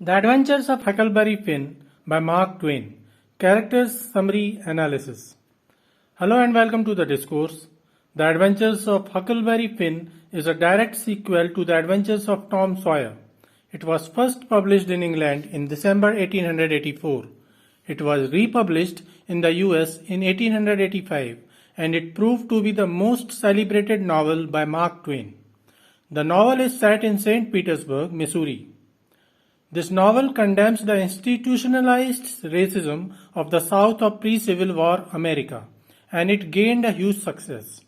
The Adventures of Huckleberry Finn by Mark Twain. Characters Summary Analysis. Hello and welcome to the discourse. The Adventures of Huckleberry Finn is a direct sequel to The Adventures of Tom Sawyer. It was first published in England in December 1884. It was republished in the US in 1885 and it proved to be the most celebrated novel by Mark Twain. The novel is set in St. Petersburg, Missouri. This novel condemns the institutionalized racism of the South of pre-Civil War America, and it gained a huge success.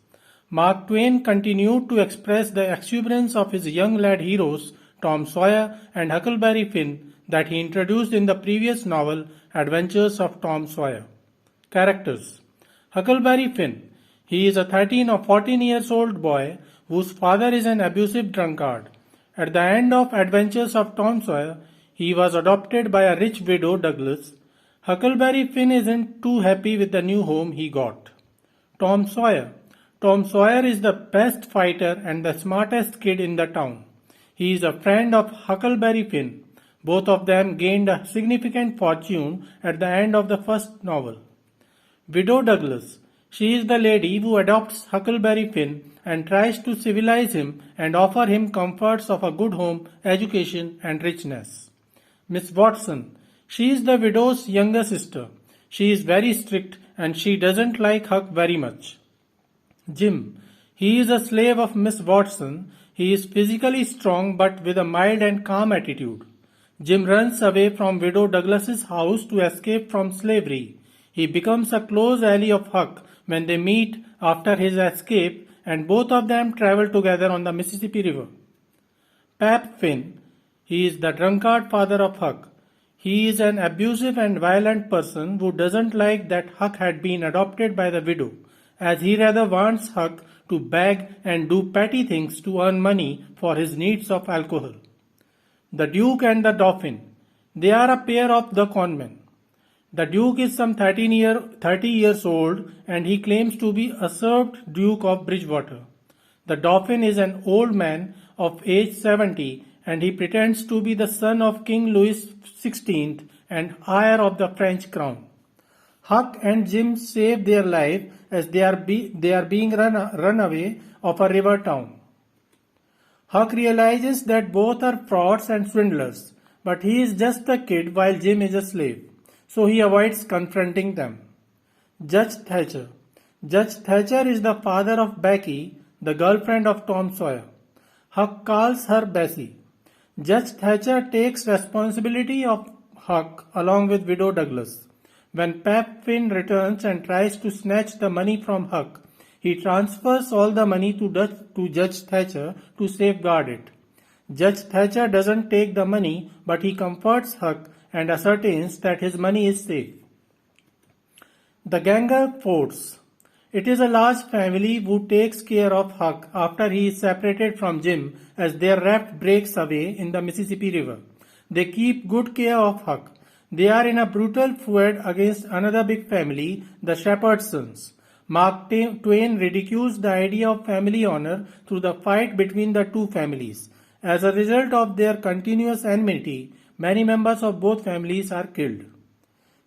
Mark Twain continued to express the exuberance of his young lad heroes Tom Sawyer and Huckleberry Finn that he introduced in the previous novel Adventures of Tom Sawyer. Characters: Huckleberry Finn. He is a 13 or 14 years old boy whose father is an abusive drunkard. At the end of Adventures of Tom Sawyer, he was adopted by a rich widow, Douglas. Huckleberry Finn isn't too happy with the new home he got. Tom Sawyer. Tom Sawyer is the best fighter and the smartest kid in the town. He is a friend of Huckleberry Finn. Both of them gained a significant fortune at the end of the first novel. Widow Douglas. She is the lady who adopts Huckleberry Finn and tries to civilize him and offer him comforts of a good home, education, and richness. Miss Watson. She is the widow's younger sister. She is very strict and she doesn't like Huck very much. Jim. He is a slave of Miss Watson. He is physically strong but with a mild and calm attitude. Jim runs away from Widow Douglas's house to escape from slavery. He becomes a close ally of Huck when they meet after his escape, and both of them travel together on the Mississippi River. Pap Finn. He is the drunkard father of Huck. He is an abusive and violent person who doesn't like that Huck had been adopted by the widow, as he rather wants Huck to beg and do petty things to earn money for his needs of alcohol. The Duke and the Dauphin. They are a pair of the conmen. The Duke is some 30 years old and he claims to be usurped Duke of Bridgewater. The Dauphin is an old man of age 70 and he pretends to be the son of King Louis XVI and heir of the French crown. Huck and Jim save their life as they are being run away of a river town. Huck realizes that both are frauds and swindlers, but he is just a kid while Jim is a slave, so he avoids confronting them. Judge Thatcher. Judge Thatcher is the father of Becky, the girlfriend of Tom Sawyer. Huck calls her Bessie. Judge Thatcher takes responsibility of Huck along with Widow Douglas. When Pap Finn returns and tries to snatch the money from Huck, he transfers all the money to Judge Thatcher to safeguard it. Judge Thatcher doesn't take the money, but he comforts Huck and ascertains that his money is safe. The Ganger Force. It is a large family who takes care of Huck after he is separated from Jim as their raft breaks away in the Mississippi River. They keep good care of Huck. They are in a brutal feud against another big family, the Shepherdsons. Mark Twain ridicules the idea of family honor through the fight between the two families. As a result of their continuous enmity, many members of both families are killed.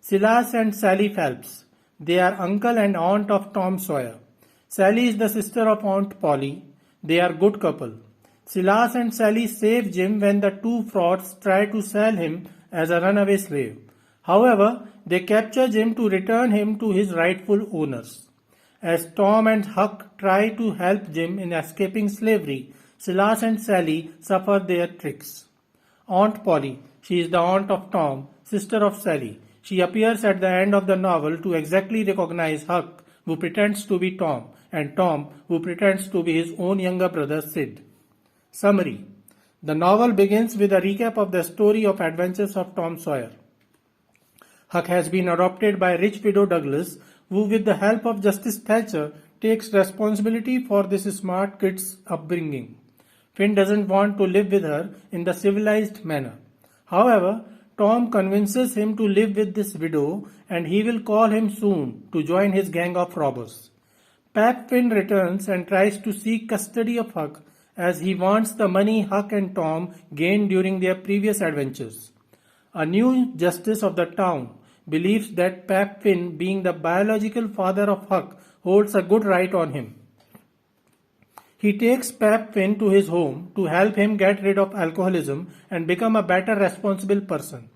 Silas and Sally Phelps. They are uncle and aunt of Tom Sawyer. Sally is the sister of Aunt Polly. They are good couple. Silas and Sally save Jim when the two frauds try to sell him as a runaway slave. However, they capture Jim to return him to his rightful owners. As Tom and Huck try to help Jim in escaping slavery, Silas and Sally suffer their tricks. Aunt Polly. She is the aunt of Tom, sister of Sally. She appears at the end of the novel to exactly recognize Huck, who pretends to be Tom, and Tom, who pretends to be his own younger brother Sid. Summary. The novel begins with a recap of the story of Adventures of Tom Sawyer. Huck has been adopted by rich widow Douglas, who with the help of Justice Thatcher takes responsibility for this smart kid's upbringing. Finn doesn't want to live with her in the civilized manner. However, Tom convinces him to live with this widow and he will call him soon to join his gang of robbers. Pap Finn returns and tries to seek custody of Huck as he wants the money Huck and Tom gained during their previous adventures. A new justice of the town believes that Pap Finn, being the biological father of Huck, holds a good right on him. He takes Pap Finn to his home to help him get rid of alcoholism and become a better responsible person.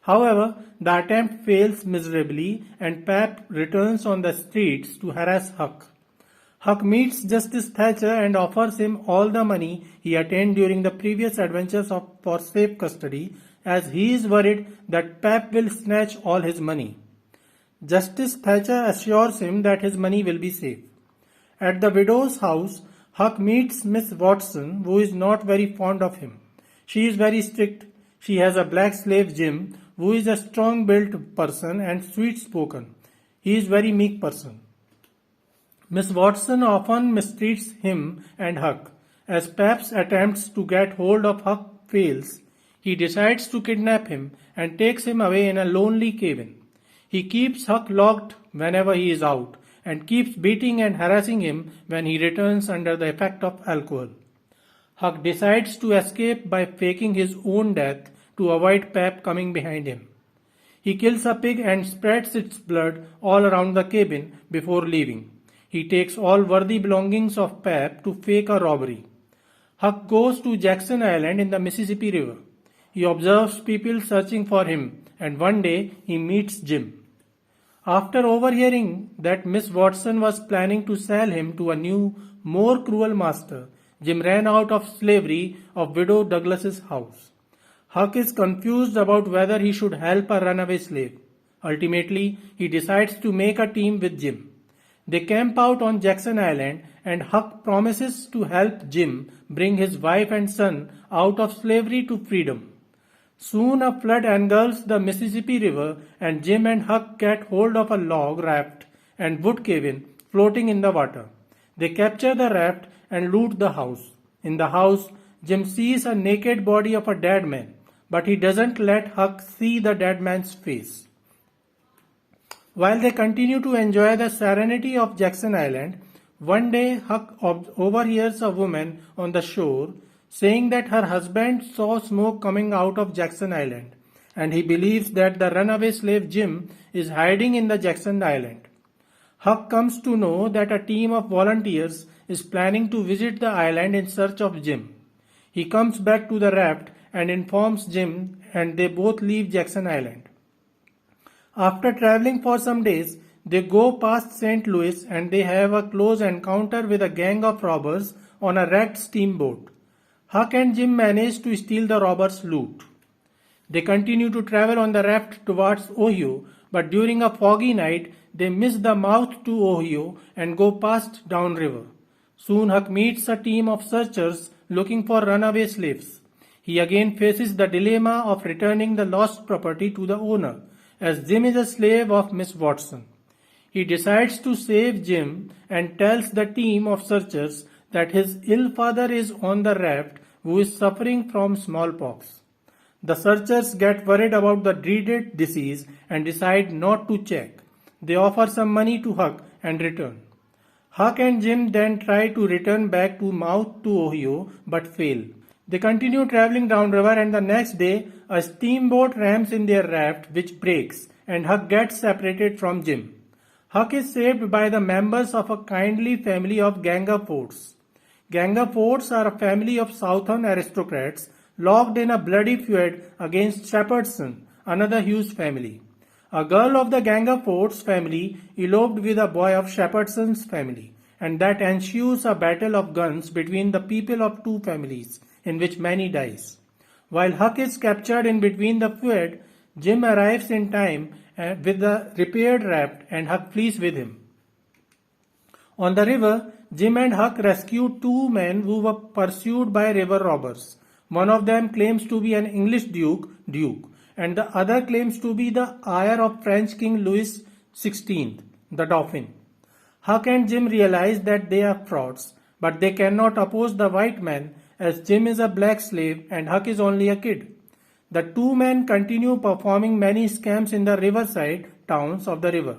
However, the attempt fails miserably and Pap returns on the streets to harass Huck. Huck meets Justice Thatcher and offers him all the money he attained during the previous adventures for safe custody, as he is worried that Pap will snatch all his money. Justice Thatcher assures him that his money will be safe. At the widow's house, Huck meets Miss Watson, who is not very fond of him. She is very strict. She has a black slave, Jim, who is a strong-built person and sweet-spoken. He is very meek person. Miss Watson often mistreats him and Huck. As Pap's attempts to get hold of Huck fails, he decides to kidnap him and takes him away in a lonely cabin. He keeps Huck locked whenever he is out and keeps beating and harassing him when he returns under the effect of alcohol. Huck decides to escape by faking his own death to avoid Pap coming behind him. He kills a pig and spreads its blood all around the cabin before leaving. He takes all worthy belongings of Pap to fake a robbery. Huck goes to Jackson Island in the Mississippi River. He observes people searching for him and one day he meets Jim. After overhearing that Miss Watson was planning to sell him to a new, more cruel master, Jim ran out of slavery of Widow Douglas's house. Huck is confused about whether he should help a runaway slave. Ultimately, he decides to make a team with Jim. They camp out on Jackson Island and Huck promises to help Jim bring his wife and son out of slavery to freedom. Soon a flood engulfs the Mississippi River and Jim and Huck get hold of a log raft and wood cabin floating in the water. They capture the raft and loot the house. In the house, Jim sees a naked body of a dead man, but he doesn't let Huck see the dead man's face. While they continue to enjoy the serenity of Jackson Island, one day Huck overhears a woman on the shore saying that her husband saw smoke coming out of Jackson Island, and he believes that the runaway slave Jim is hiding in the Jackson Island. Huck comes to know that a team of volunteers is planning to visit the island in search of Jim. He comes back to the raft and informs Jim, and they both leave Jackson Island. After traveling for some days, they go past St. Louis and they have a close encounter with a gang of robbers on a wrecked steamboat. Huck and Jim manage to steal the robbers' loot. They continue to travel on the raft towards Ohio, but during a foggy night, they miss the mouth to Ohio and go past downriver. Soon Huck meets a team of searchers looking for runaway slaves. He again faces the dilemma of returning the lost property to the owner, as Jim is a slave of Miss Watson. He decides to save Jim and tells the team of searchers that his ill father is on the raft who is suffering from smallpox. The searchers get worried about the dreaded disease and decide not to check. They offer some money to Huck and return. Huck and Jim then try to return back to mouth to Ohio but fail. They continue traveling downriver and the next day a steamboat rams in their raft which breaks and Huck gets separated from Jim. Huck is saved by the members of a kindly family of Gangafords. Gangafords are a family of southern aristocrats locked in a bloody feud against Shepherdson, another Hughes family. A girl of the Gangafords family eloped with a boy of Shepherdson's family, and that ensues a battle of guns between the people of two families, in which many dies. While Huck is captured in between the feud, Jim arrives in time with the repaired raft and Huck flees with him. On the river, Jim and Huck rescue two men who were pursued by river robbers. One of them claims to be an English duke, and the other claims to be the heir of French King Louis XVI, the Dauphin. Huck and Jim realize that they are frauds, but they cannot oppose the white man as Jim is a black slave and Huck is only a kid. The two men continue performing many scams in the riverside towns of the river.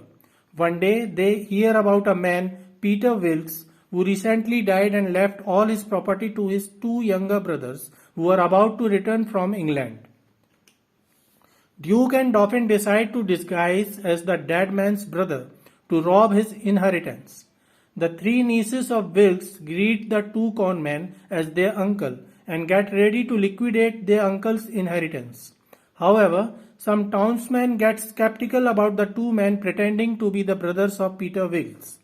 One day they hear about a man, Peter Wilkes, who recently died and left all his property to his two younger brothers who are about to return from England. Duke and Dauphin decide to disguise as the dead man's brother to rob his inheritance. The three nieces of Wilkes greet the two conmen as their uncle and get ready to liquidate their uncle's inheritance. However, some townsmen get skeptical about the two men pretending to be the brothers of Peter Wilkes.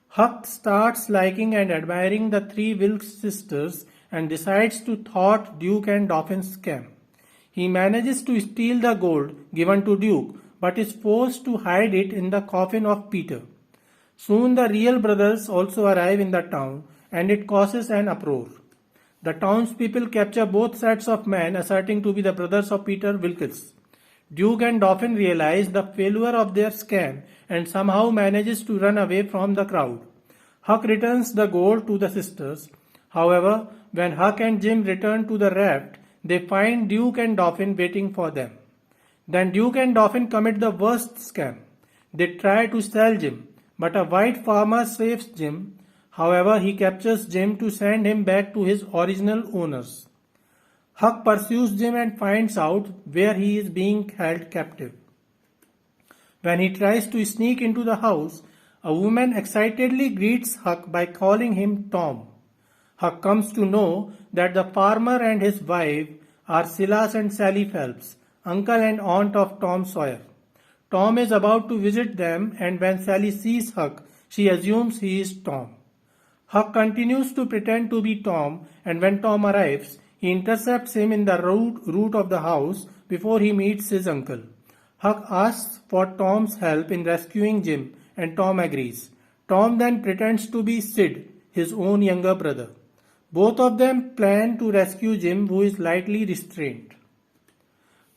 Huck starts liking and admiring the three Wilkes sisters and decides to thwart Duke and Dauphin's scam. He manages to steal the gold given to Duke but is forced to hide it in the coffin of Peter. Soon the real brothers also arrive in the town and it causes an uproar. The townspeople capture both sets of men asserting to be the brothers of Peter Wilkes. Duke and Dauphin realize the failure of their scam and somehow manages to run away from the crowd. Huck returns the gold to the sisters. However, when Huck and Jim return to the raft, they find Duke and Dauphin waiting for them. Then Duke and Dauphin commit the worst scam. They try to sell Jim, but a white farmer saves Jim. However, he captures Jim to send him back to his original owners. Huck pursues Jim and finds out where he is being held captive. When he tries to sneak into the house, a woman excitedly greets Huck by calling him Tom. Huck comes to know that the farmer and his wife are Silas and Sally Phelps, uncle and aunt of Tom Sawyer. Tom is about to visit them, and when Sally sees Huck, she assumes he is Tom. Huck continues to pretend to be Tom, and when Tom arrives, he intercepts him in the root of the house before he meets his uncle. Huck asks for Tom's help in rescuing Jim, and Tom agrees. Tom then pretends to be Sid, his own younger brother. Both of them plan to rescue Jim, who is lightly restrained.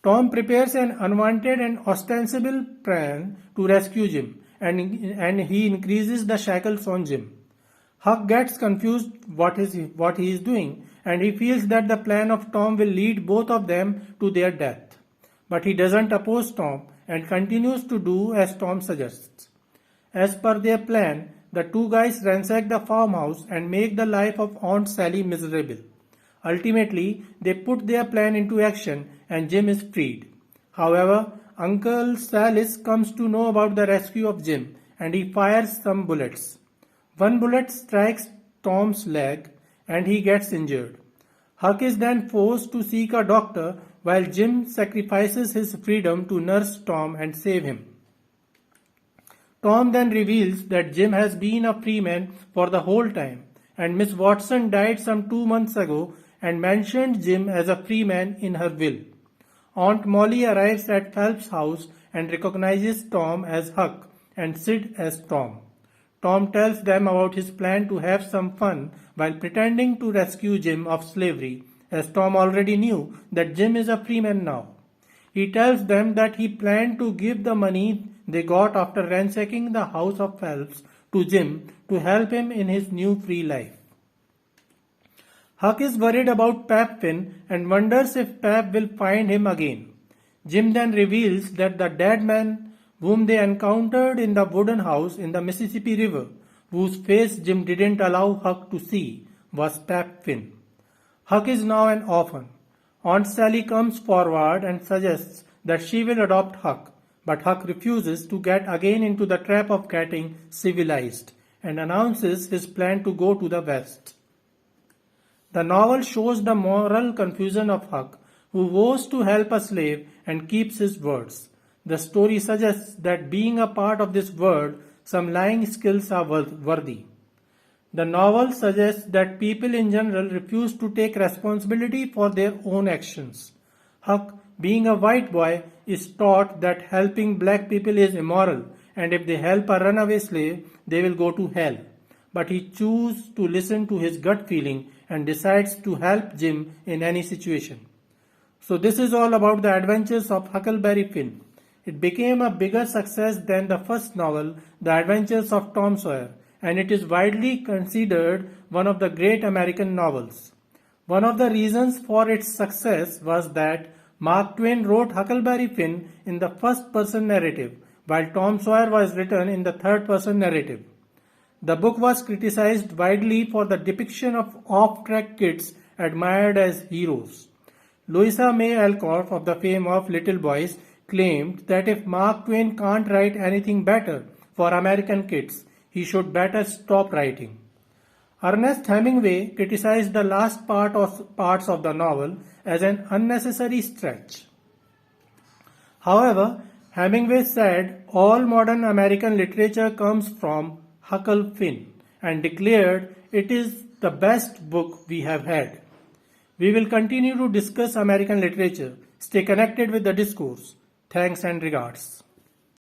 Tom prepares an unwanted and ostensible plan to rescue Jim, and he increases the shackles on Jim. Huck gets confused what he is doing, and he feels that the plan of Tom will lead both of them to their death. But he doesn't oppose Tom and continues to do as Tom suggests. As per their plan, the two guys ransack the farmhouse and make the life of Aunt Sally miserable. Ultimately, they put their plan into action and Jim is freed. However, Uncle Silas comes to know about the rescue of Jim and he fires some bullets. One bullet strikes Tom's leg and he gets injured. Huck is then forced to seek a doctor while Jim sacrifices his freedom to nurse Tom and save him. Tom then reveals that Jim has been a freeman for the whole time and Miss Watson died some 2 months ago and mentioned Jim as a freeman in her will. Aunt Molly arrives at Phelps' house and recognizes Tom as Huck and Sid as Tom. Tom tells them about his plan to have some fun while pretending to rescue Jim of slavery, as Tom already knew that Jim is a freeman now. He tells them that he planned to give the money they got after ransacking the house of Phelps to Jim to help him in his new free life. Huck is worried about Pap Finn and wonders if Pap will find him again. Jim then reveals that the dead man whom they encountered in the wooden house in the Mississippi River, whose face Jim didn't allow Huck to see, was Pap Finn. Huck is now an orphan. Aunt Sally comes forward and suggests that she will adopt Huck, but Huck refuses to get again into the trap of getting civilized and announces his plan to go to the West. The novel shows the moral confusion of Huck, who vows to help a slave and keeps his words. The story suggests that being a part of this world, some lying skills are worthy. The novel suggests that people in general refuse to take responsibility for their own actions. Huck, being a white boy, is taught that helping black people is immoral, and if they help a runaway slave, they will go to hell. But he chooses to listen to his gut feeling and decides to help Jim in any situation. So this is all about the adventures of Huckleberry Finn. It became a bigger success than the first novel, The Adventures of Tom Sawyer, and it is widely considered one of the great American novels. One of the reasons for its success was that Mark Twain wrote Huckleberry Finn in the first-person narrative, while Tom Sawyer was written in the third-person narrative. The book was criticized widely for the depiction of off-track kids admired as heroes. Louisa May Alcott, of the fame of Little Boys, claimed that if Mark Twain can't write anything better for American kids, he should better stop writing. Ernest Hemingway criticized the last parts of the novel as an unnecessary stretch. However, Hemingway said all modern American literature comes from Huckle Finn and declared it is the best book we have had. We will continue to discuss American literature. Stay connected with the discourse. Thanks and regards.